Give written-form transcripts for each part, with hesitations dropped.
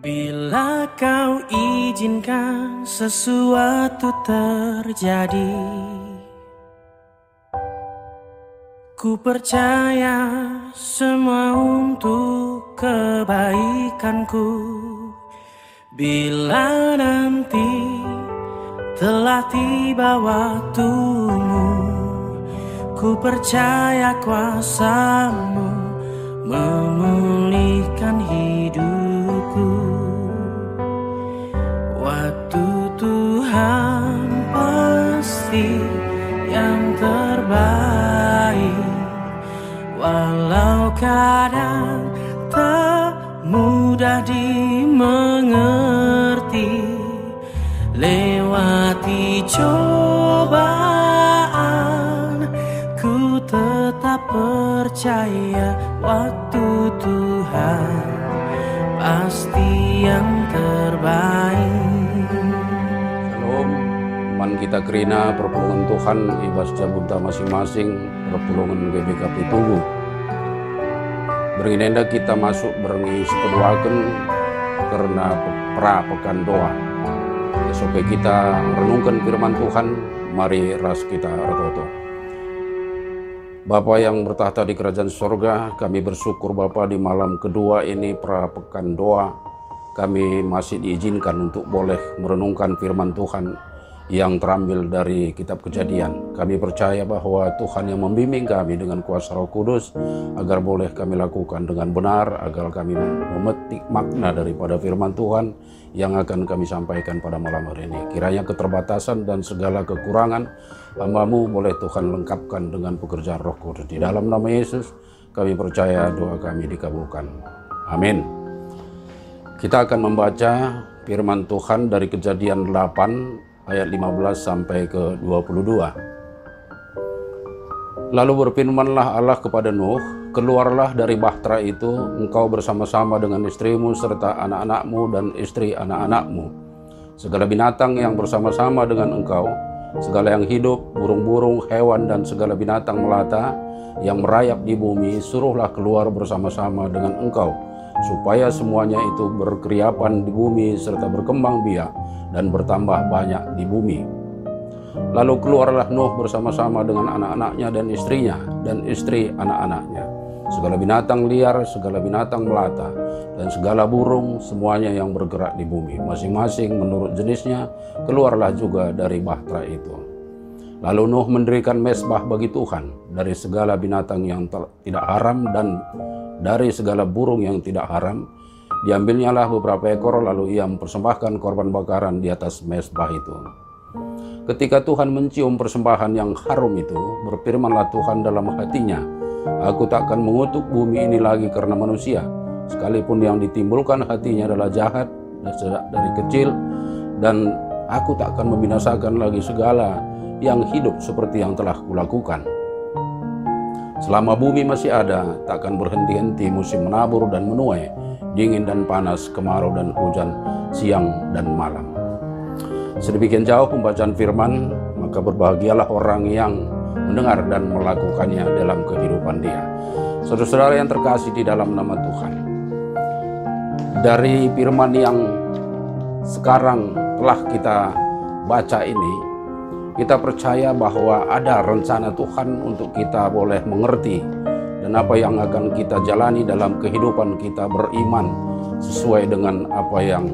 Bila kau izinkan sesuatu terjadi, ku percaya semua untuk kebaikanku. Bila nanti telah tiba waktumu, ku percaya kuasamu memulihkan hidupku. Waktu Tuhan pasti yang terbaik, walau kadang tak mudah dimengerti. Lewati cobaan, ku tetap percaya waktu Tuhan pasti yang terbaik. Shalom, teman kita Krina, pertolongan Tuhan, ibas jabunta masing-masing, pertolongan GBKP Tugu. Berinenda kita masuk berengi sepeduaken karena pra pekan doa. Esok kita renungkan firman Tuhan, mari ras kita retoto. Bapa yang bertahta di kerajaan sorga, kami bersyukur Bapa di malam kedua ini pra pekan doa, kami masih diizinkan untuk boleh merenungkan firman Tuhan yang terambil dari kitab Kejadian. Kami percaya bahwa Tuhan yang membimbing kami dengan kuasa Roh Kudus agar boleh kami lakukan dengan benar, agar kami memetik makna daripada firman Tuhan yang akan kami sampaikan pada malam hari ini. Kiranya keterbatasan dan segala kekurangan hamba-Mu boleh Tuhan lengkapkan dengan pekerjaan Roh Kudus. Di dalam nama Yesus kami percaya doa kami dikabulkan. Amin. Kita akan membaca firman Tuhan dari Kejadian 8 ayat 15 sampai ke 22. Lalu berfirmanlah Allah kepada Nuh, keluarlah dari bahtera itu, engkau bersama-sama dengan istrimu serta anak-anakmu dan istri anak-anakmu, segala binatang yang bersama-sama dengan engkau, segala yang hidup, burung-burung, hewan dan segala binatang melata yang merayap di bumi, suruhlah keluar bersama-sama dengan engkau, supaya semuanya itu berkeriapan di bumi serta berkembang biak dan bertambah banyak di bumi. Lalu keluarlah Nuh bersama-sama dengan anak-anaknya dan istrinya dan istri anak-anaknya, segala binatang liar, segala binatang melata dan segala burung, semuanya yang bergerak di bumi, masing-masing menurut jenisnya, keluarlah juga dari bahtera itu. Lalu Nuh mendirikan mezbah bagi Tuhan dari segala binatang yang tidak haram dan dari segala burung yang tidak haram. Diambilnyalah beberapa ekor, lalu ia mempersembahkan korban bakaran di atas mezbah itu. Ketika Tuhan mencium persembahan yang harum itu, berfirmanlah Tuhan dalam hatinya, aku tak akan mengutuk bumi ini lagi karena manusia, sekalipun yang ditimbulkan hatinya adalah jahat dari kecil, dan aku tak akan membinasakan lagi segala yang hidup seperti yang telah kulakukan. Selama bumi masih ada, tak akan berhenti-henti musim menabur dan menuai, dingin dan panas, kemarau dan hujan, siang dan malam. Sedemikian jauh pembacaan firman, maka berbahagialah orang yang mendengar dan melakukannya dalam kehidupan dia. Saudara-saudara yang terkasih di dalam nama Tuhan, dari firman yang sekarang telah kita baca ini, kita percaya bahwa ada rencana Tuhan untuk kita boleh mengerti dan apa yang akan kita jalani dalam kehidupan kita beriman sesuai dengan apa yang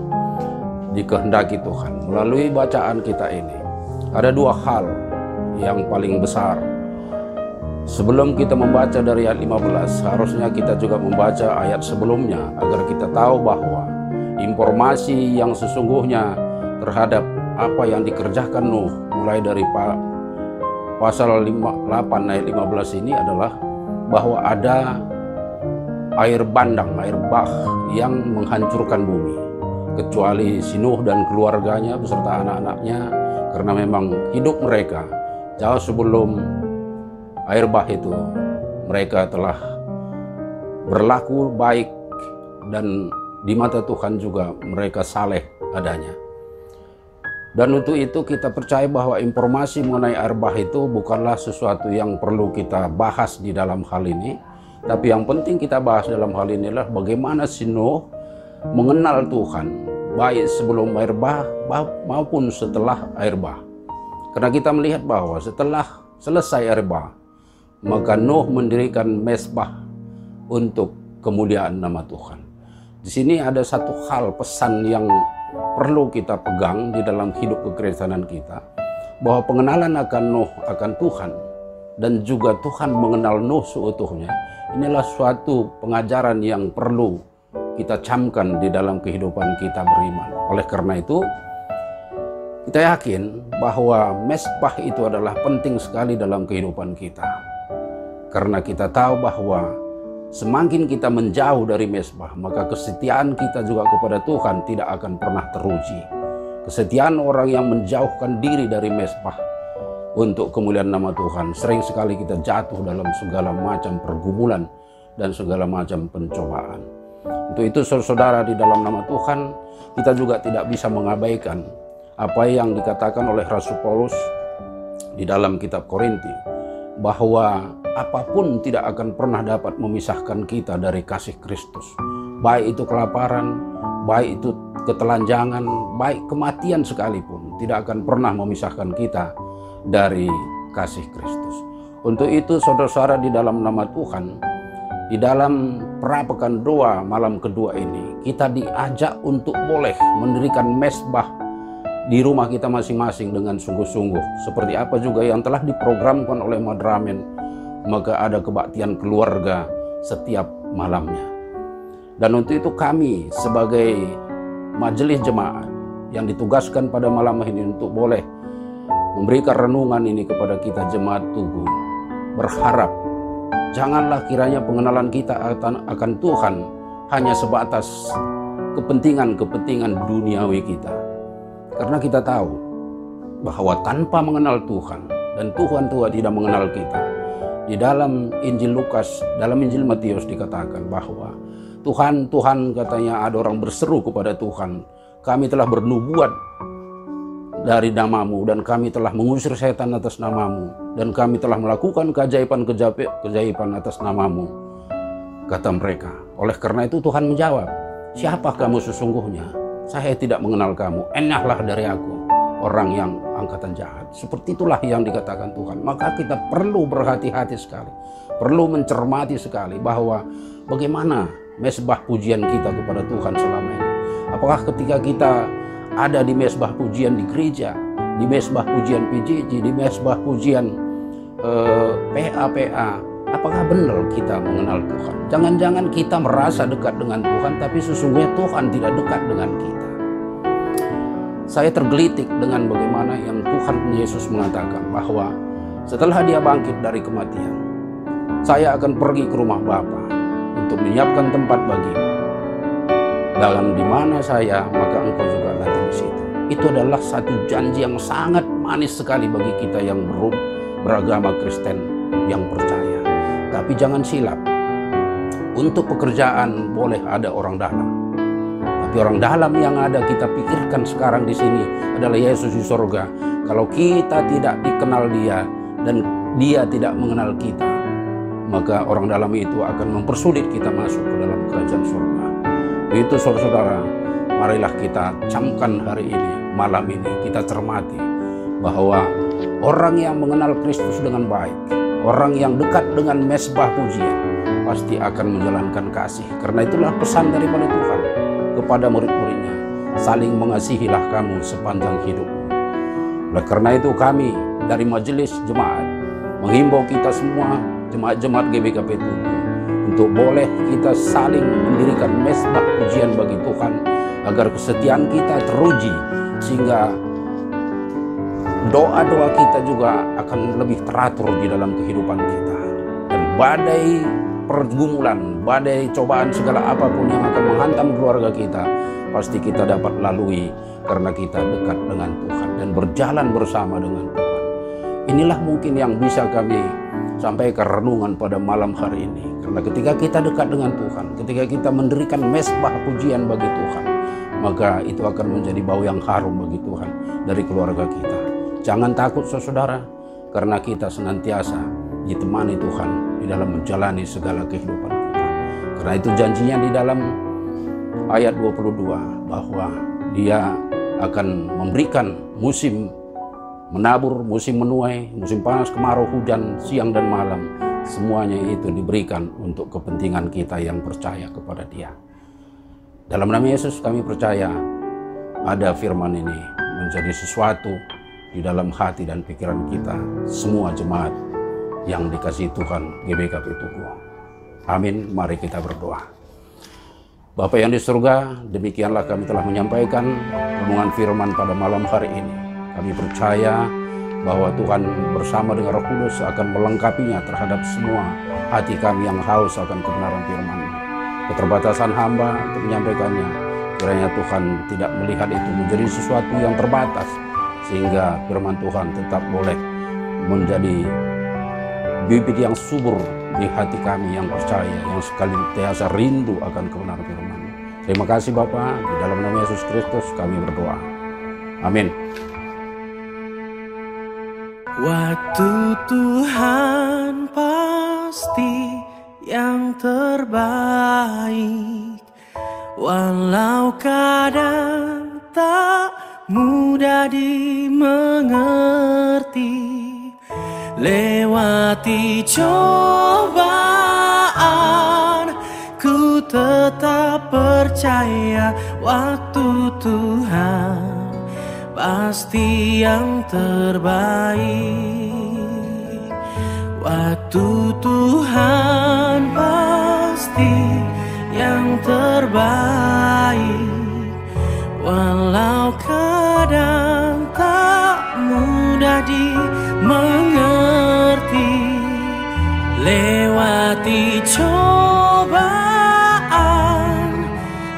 dikehendaki Tuhan. Melalui bacaan kita ini, ada dua hal yang paling besar. Sebelum kita membaca dari ayat 15, harusnya kita juga membaca ayat sebelumnya agar kita tahu bahwa informasi yang sesungguhnya terhadap apa yang dikerjakan Nuh mulai dari pasal 8 ayat 15 ini adalah bahwa ada air bandang, air bah yang menghancurkan bumi, kecuali si Nuh dan keluarganya beserta anak-anaknya, karena memang hidup mereka jauh sebelum air bah itu mereka telah berlaku baik dan di mata Tuhan juga mereka saleh adanya. Dan untuk itu kita percaya bahwa informasi mengenai air bah itu bukanlah sesuatu yang perlu kita bahas di dalam hal ini. Tapi yang penting kita bahas dalam hal ini adalah bagaimana si Nuh mengenal Tuhan, baik sebelum air bah maupun setelah air bah. Karena kita melihat bahwa setelah selesai air bah, maka Nuh mendirikan mezbah untuk kemuliaan nama Tuhan. Di sini ada satu hal pesan yang perlu kita pegang di dalam hidup kekristenan kita, bahwa pengenalan akan Nuh, akan Tuhan, dan juga Tuhan mengenal Nuh seutuhnya, inilah suatu pengajaran yang perlu kita camkan di dalam kehidupan kita beriman. Oleh karena itu, kita yakin bahwa mezbah itu adalah penting sekali dalam kehidupan kita. Karena kita tahu bahwa semakin kita menjauh dari mezbah, maka kesetiaan kita juga kepada Tuhan tidak akan pernah teruji. Kesetiaan orang yang menjauhkan diri dari mezbah untuk kemuliaan nama Tuhan, sering sekali kita jatuh dalam segala macam pergumulan dan segala macam pencobaan. Untuk itu saudara, di dalam nama Tuhan kita juga tidak bisa mengabaikan apa yang dikatakan oleh Rasul Paulus di dalam kitab Korinti, bahwa apapun tidak akan pernah dapat memisahkan kita dari kasih Kristus. Baik itu kelaparan, baik itu ketelanjangan, baik kematian sekalipun, tidak akan pernah memisahkan kita dari kasih Kristus. Untuk itu saudara-saudara, di dalam nama Tuhan, di dalam prapekan doa malam kedua ini, kita diajak untuk boleh mendirikan mezbah di rumah kita masing-masing dengan sungguh-sungguh. Seperti apa juga yang telah diprogramkan oleh Madramen, maka ada kebaktian keluarga setiap malamnya. Dan untuk itu kami sebagai majelis jemaat yang ditugaskan pada malam ini untuk boleh memberikan renungan ini kepada kita jemaat Tugu, berharap janganlah kiranya pengenalan kita akan Tuhan hanya sebatas kepentingan-kepentingan duniawi kita. Karena kita tahu bahwa tanpa mengenal Tuhan, dan Tuhan tidak mengenal kita. Di dalam Injil Lukas, dalam Injil Matius dikatakan bahwa Tuhan, Tuhan, katanya ada orang berseru kepada Tuhan, kami telah bernubuat dari namamu, dan kami telah mengusir setan atas namamu, dan kami telah melakukan keajaiban atas namamu, kata mereka. Oleh karena itu Tuhan menjawab, siapa kamu sesungguhnya? Saya tidak mengenal kamu, enyahlah dari aku, orang yang angkatan jahat. Seperti itulah yang dikatakan Tuhan. Maka kita perlu berhati-hati sekali, perlu mencermati sekali bahwa bagaimana mezbah pujian kita kepada Tuhan selama ini. Apakah ketika kita ada di mezbah pujian di gereja, di mezbah pujian PJJ, di mezbah pujian PA, apakah benar kita mengenal Tuhan? Jangan-jangan kita merasa dekat dengan Tuhan, tapi sesungguhnya Tuhan tidak dekat dengan kita. Saya tergelitik dengan bagaimana yang Tuhan Yesus mengatakan bahwa setelah dia bangkit dari kematian, saya akan pergi ke rumah Bapa untuk menyiapkan tempat bagimu. Dan di mana saya, maka engkau juga nanti di situ. Itu adalah satu janji yang sangat manis sekali bagi kita yang beragama Kristen yang percaya. Tapi jangan silap, untuk pekerjaan boleh ada orang dalam, tapi orang dalam yang ada kita pikirkan sekarang di sini adalah Yesus di sorga. Kalau kita tidak dikenal dia dan dia tidak mengenal kita, maka orang dalam itu akan mempersulit kita masuk ke dalam kerajaan surga. Itu saudara-saudara, marilah kita camkan hari ini, malam ini kita cermati bahwa orang yang mengenal Kristus dengan baik, orang yang dekat dengan mezbah pujian, pasti akan menjalankan kasih. Karena itulah pesan daripada Tuhan kepada murid-muridnya, saling mengasihilah kamu sepanjang hidupmu. Oleh karena itu kami dari majelis jemaat menghimbau kita semua jemaat-jemaat GBKP Tugu untuk boleh kita saling mendirikan mezbah pujian bagi Tuhan, agar kesetiaan kita teruji, sehingga doa-doa kita juga akan lebih teratur di dalam kehidupan kita. Dan badai pergumulan, badai cobaan segala apapun yang akan menghantam keluarga kita, pasti kita dapat lalui karena kita dekat dengan Tuhan dan berjalan bersama dengan Tuhan. Inilah mungkin yang bisa kami sampaikan renungan pada malam hari ini. Karena ketika kita dekat dengan Tuhan, ketika kita mendirikan mezbah pujian bagi Tuhan, maka itu akan menjadi bau yang harum bagi Tuhan dari keluarga kita. Jangan takut saudara, karena kita senantiasa ditemani Tuhan di dalam menjalani segala kehidupan kita. Karena itu janjinya di dalam ayat 22 bahwa Dia akan memberikan musim menabur, musim menuai, musim panas, kemarau, hujan, siang dan malam. Semuanya itu diberikan untuk kepentingan kita yang percaya kepada Dia. Dalam nama Yesus kami percaya ada firman ini menjadi sesuatu di dalam hati dan pikiran kita, semua jemaat yang dikasihi Tuhan GBKP Tugu. Amin. Mari kita berdoa. Bapa yang di surga, demikianlah kami telah menyampaikan renungan firman pada malam hari ini. Kami percaya bahwa Tuhan bersama dengan Roh Kudus akan melengkapinya terhadap semua hati kami yang haus akan kebenaran firman. Keterbatasan hamba untuk menyampaikannya, kiranya Tuhan tidak melihat itu menjadi sesuatu yang terbatas, sehingga firman Tuhan tetap boleh menjadi bibit yang subur di hati kami yang percaya, yang senantiasa rindu akan kebenaran firman. Terima kasih Bapa, di dalam nama Yesus Kristus kami berdoa. Amin. Waktu Tuhan pasti yang terbaik, walau kadang tak mudah dimengerti. Lewati cobaan, ku tetap percaya waktu Tuhan pasti yang terbaik. Waktu Tuhan pasti yang terbaik, walau kadang tak mudah dimengerti. Lewati cobaan,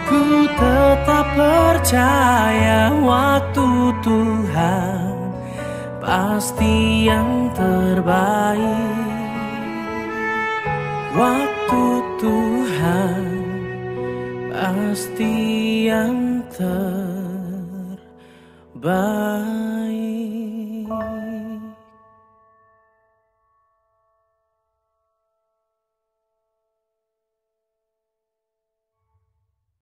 ku tetap percaya waktu Tuhan pasti yang terbaik. Waktu Tuhan pasti yang terbaik.